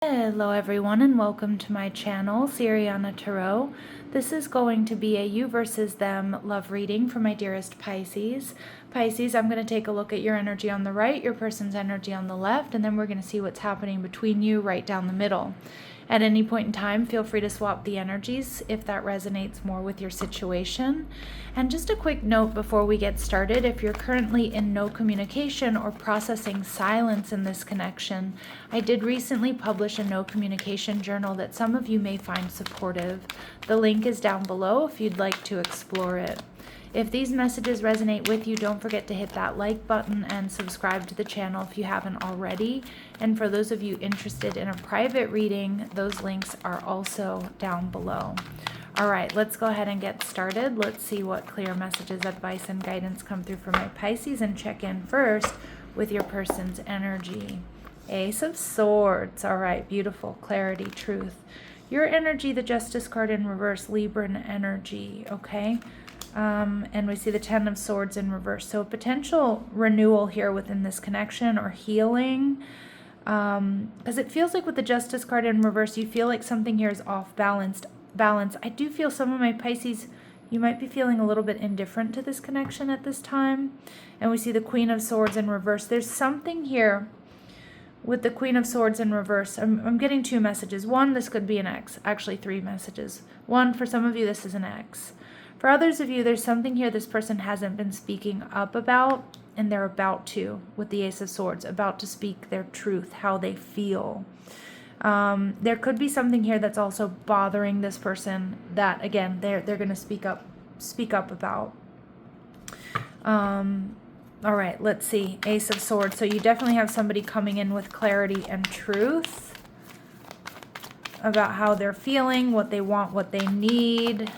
Hello everyone and welcome to my channel, Sirianatarot. This is going to be a you versus them love reading for my dearest Pisces. Pisces, I'm going to take a look at your energy on the right, your person's energy on the left, and then we're going to see what's happening between you right down the middle. At any point in time, feel free to swap the energies if that resonates more with your situation. And just a quick note before we get started, if you're currently in no communication or processing silence in this connection, I did recently publish a no communication journal that some of you may find supportive. The link is down below if you'd like to explore it. If these messages resonate with you, don't forget to hit that like button and subscribe to the channel if you haven't already. And for those of you interested in a private reading, those links are also down below. All right, let's go ahead and get started. Let's see what clear messages, advice, and guidance come through for my Pisces, and check in first with your person's energy. Ace of Swords. All right, beautiful. Clarity, truth. Your energy, the Justice card in reverse, Libran energy, okay? And we see the Ten of Swords in reverse. So potential renewal here within this connection or healing. Because it feels like with the Justice card in reverse, you feel like something here is off balance. I do feel some of my Pisces, you might be feeling a little bit indifferent to this connection at this time. And we see the Queen of Swords in reverse. There's something here with the Queen of Swords in reverse. I'm getting two messages. One, this could be an X. Actually, three messages. One, for some of you, this is an X. For others of you, there's something here this person hasn't been speaking up about, and they're about to, with the Ace of Swords, about to speak their truth, how they feel. There could be something here that's also bothering this person that, again, they're going to speak up about. All right, let's see. Ace of Swords. So you definitely have somebody coming in with clarity and truth about how they're feeling, what they want, what they need.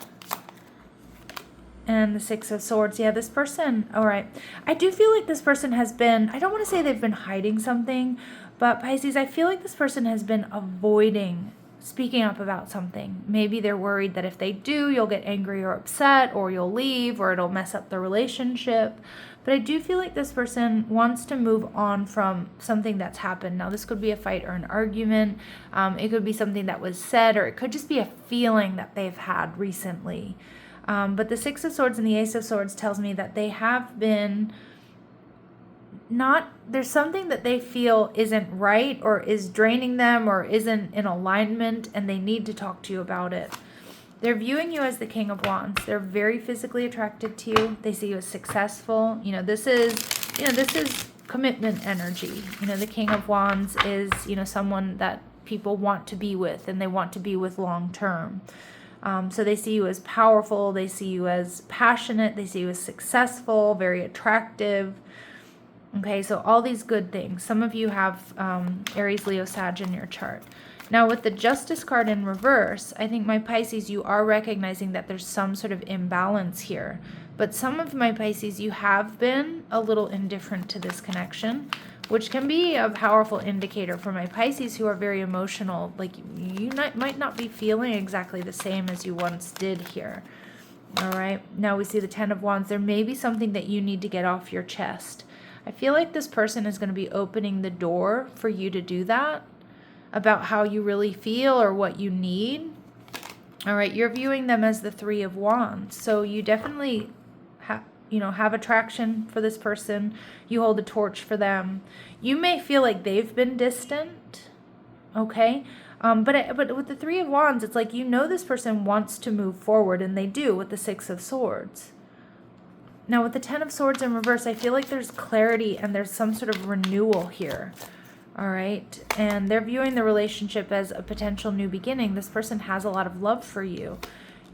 And the Six of Swords. Yeah, this person, all right. I do feel like this person has been, I don't want to say they've been hiding something, but Pisces, I feel like this person has been avoiding speaking up about something. Maybe they're worried that if they do, you'll get angry or upset, or you'll leave, or it'll mess up the relationship. But I do feel like this person wants to move on from something that's happened. Now, this could be a fight or an argument. It could be something that was said, or it could just be a feeling that they've had recently. But the Six of Swords and the Ace of Swords tells me that they have been there's something that they feel isn't right or is draining them or isn't in alignment, and they need to talk to you about it. They're viewing you as the King of Wands. They're very physically attracted to you. They see you as successful. This is commitment energy. The King of Wands is, someone that people want to be with, and they want to be with long term. So they see you as powerful, they see you as passionate, they see you as successful, very attractive. Okay, so all these good things. Some of you have Aries, Leo, Sag in your chart. Now with the Justice card in reverse, I think my Pisces, you are recognizing that there's some sort of imbalance here. But some of my Pisces, you have been a little indifferent to this connection, which can be a powerful indicator for my Pisces who are very emotional. Like you might not be feeling exactly the same as you once did here. All right, now we see the Ten of Wands. There may be something that you need to get off your chest. I feel like this person is going to be opening the door for you to do that, about how you really feel or what you need. All right, you're viewing them as the Three of Wands. So you definitely have attraction for this person. You hold a torch for them. You may feel like they've been distant, okay? But with the Three of Wands, it's like this person wants to move forward, and they do with the Six of Swords. Now with the Ten of Swords in reverse, I feel like there's clarity and there's some sort of renewal here. All right, and they're viewing the relationship as a potential new beginning. This person has a lot of love for you.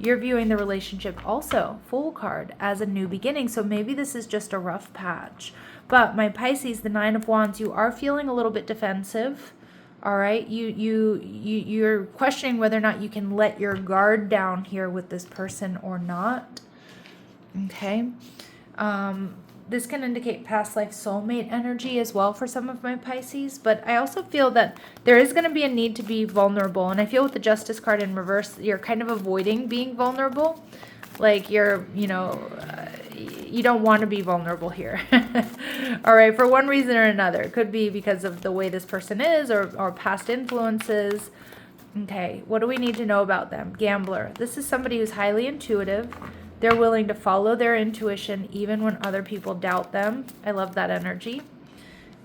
You're viewing the relationship also, Fool card, as a new beginning. So maybe this is just a rough patch. But my Pisces, the Nine of Wands, you are feeling a little bit defensive. All right, you're questioning whether or not you can let your guard down here with this person or not. Okay. This can indicate past life soulmate energy as well for some of my Pisces, but I also feel that there is going to be a need to be vulnerable, and I feel with the Justice card in reverse, you're kind of avoiding being vulnerable. Like you're you don't want to be vulnerable here. All right, for one reason or another. It could be because of the way this person is or past influences. Okay, what do we need to know about them? Gambler. This is somebody who's highly intuitive. They're willing to follow their intuition even when other people doubt them. I love that energy.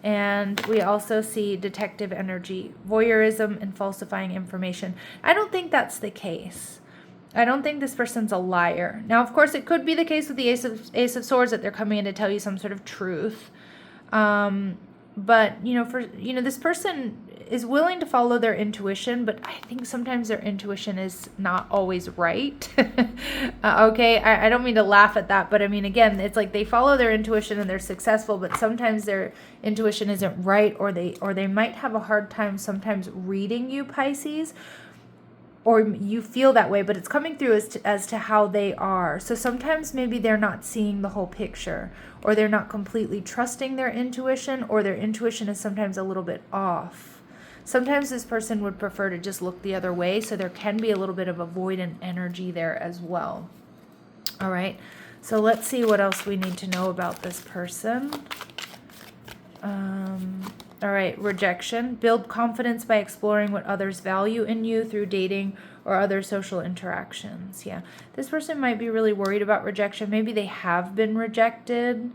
And we also see detective energy, voyeurism, and falsifying information. I don't think that's the case. I don't think this person's a liar. Now, of course, it could be the case with the Ace of Swords that they're coming in to tell you some sort of truth. But, this person is willing to follow their intuition, but I think sometimes their intuition is not always right. Okay, I don't mean to laugh at that, but I mean, again, it's like they follow their intuition and they're successful, but sometimes their intuition isn't right, or they might have a hard time sometimes reading you, Pisces, or you feel that way, but it's coming through as to how they are. So sometimes maybe they're not seeing the whole picture, or they're not completely trusting their intuition, or their intuition is sometimes a little bit off. Sometimes this person would prefer to just look the other way, so there can be a little bit of avoidant energy there as well. All right, so let's see what else we need to know about this person. All right, rejection. Build confidence by exploring what others value in you through dating or other social interactions. Yeah, this person might be really worried about rejection. Maybe they have been rejected.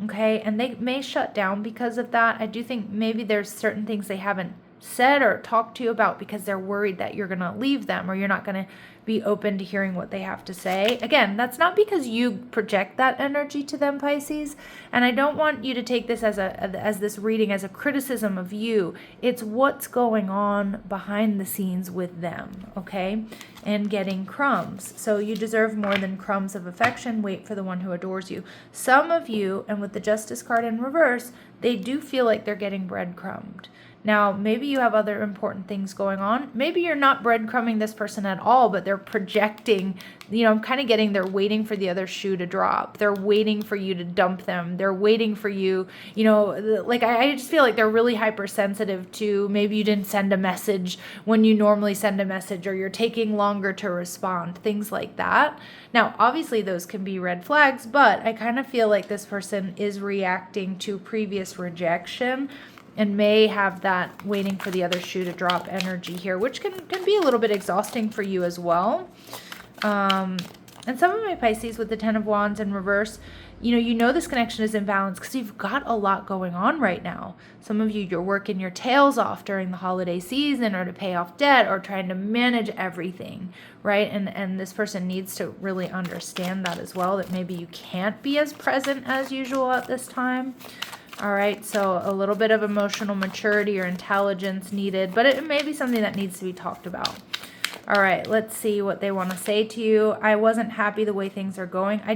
Okay, and they may shut down because of that. I do think maybe there's certain things they haven't said or talked to you about because they're worried that you're going to leave them, or you're not going to be open to hearing what they have to say. Again, that's not because you project that energy to them, Pisces. And I don't want you to take this as this reading as a criticism of you. It's what's going on behind the scenes with them, okay? And getting crumbs. So you deserve more than crumbs of affection. Wait for the one who adores you. Some of you, and with the Justice card in reverse, they do feel like they're getting breadcrumbed. Now, maybe you have other important things going on. Maybe you're not breadcrumbing this person at all, but they're projecting, I'm kind of getting they're waiting for the other shoe to drop. They're waiting for you to dump them. They're waiting for you, I just feel like they're really hypersensitive to maybe you didn't send a message when you normally send a message, or you're taking longer to respond, things like that. Now, obviously those can be red flags, but I kind of feel like this person is reacting to previous rejection and may have that waiting for the other shoe to drop energy here, which can be a little bit exhausting for you as well. And some of my Pisces with the Ten of Wands in reverse, this connection is imbalanced because you've got a lot going on right now. Some of you're working your tails off during the holiday season, or to pay off debt, or trying to manage everything, right? And this person needs to really understand that as well, that maybe you can't be as present as usual at this time. All right, so a little bit of emotional maturity or intelligence needed, but it may be something that needs to be talked about. All right, let's see what they want to say to you. I wasn't happy the way things are going. I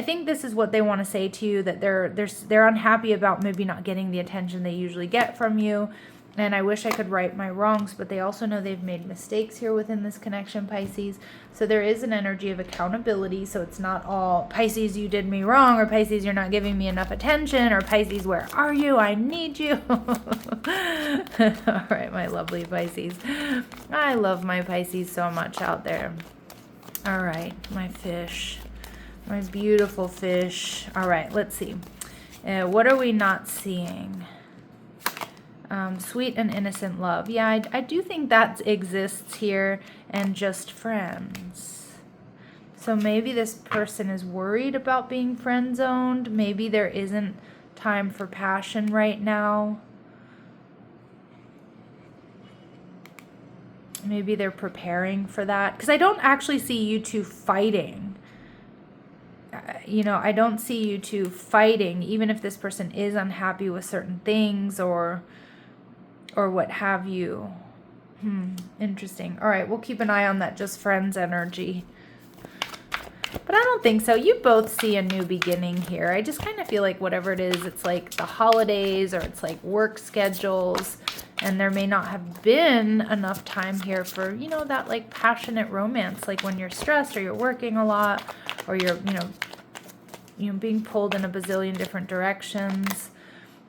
think this is what they want to say to you, that they're unhappy about maybe not getting the attention they usually get from you. And I wish I could right my wrongs, but they also know they've made mistakes here within this connection, Pisces. So there is an energy of accountability. So it's not all, Pisces, you did me wrong, or Pisces, you're not giving me enough attention, or Pisces, where are you? I need you. All right, my lovely Pisces. I love my Pisces so much out there. All right, my fish, my beautiful fish. All right, let's see. What are we not seeing? Sweet and innocent love. Yeah, I do think that exists here, and just friends. So maybe this person is worried about being friend zoned. Maybe there isn't time for passion right now. Maybe they're preparing for that. Because I don't actually see you two fighting. I don't see you two fighting, even if this person is unhappy with certain things or what have you. Interesting. All right, we'll keep an eye on that just friends energy. But I don't think so. You both see a new beginning here. I just kind of feel like whatever it is, it's like the holidays, or it's like work schedules, and there may not have been enough time here for, that like passionate romance, like when you're stressed or you're working a lot, or you're, being pulled in a bazillion different directions.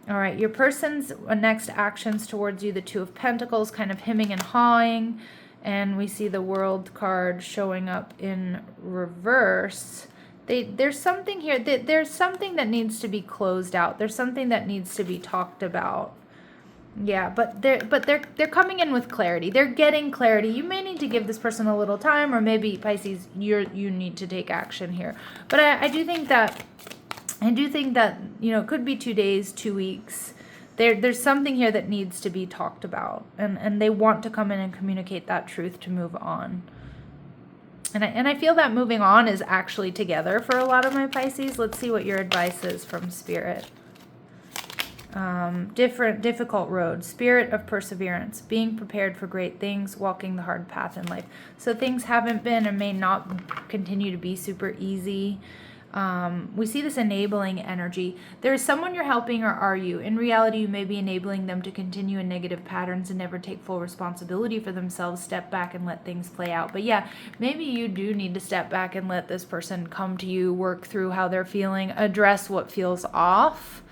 All right, your person's next actions towards you, the Two of Pentacles, kind of hemming and hawing. And we see the World card showing up in reverse. There's something here that there's something that needs to be closed out. There's something that needs to be talked about. Yeah, but they're coming in with clarity. They're getting clarity. You may need to give this person a little time, or maybe Pisces, you need to take action here. But I do think that it could be 2 days, 2 weeks. There's something here that needs to be talked about, and they want to come in and communicate that truth to move on. And I feel that moving on is actually together for a lot of my Pisces. Let's see what your advice is from Spirit. Difficult road, spirit of perseverance, being prepared for great things, walking the hard path in life. So things haven't been and may not continue to be super easy. We see this enabling energy. There is someone you're helping, or are you? In reality, you may be enabling them to continue in negative patterns and never take full responsibility for themselves. Step back and let things play out. But yeah, maybe you do need to step back and let this person come to you, work through how they're feeling, address what feels off,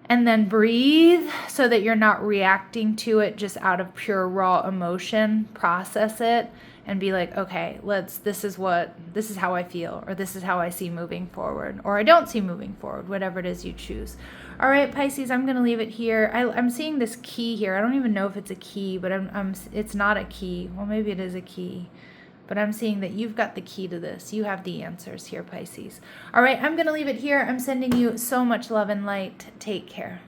and then breathe so that you're not reacting to it just out of pure raw emotion. Process it and be like, okay, this is how I feel, or this is how I see moving forward, or I don't see moving forward, whatever it is you choose. All right, Pisces, I'm going to leave it here. I'm seeing this key here. I don't even know if it's a key, but it's not a key. Well, maybe it is a key. But I'm seeing that you've got the key to this. You have the answers here, Pisces. All right, I'm going to leave it here. I'm sending you so much love and light. Take care.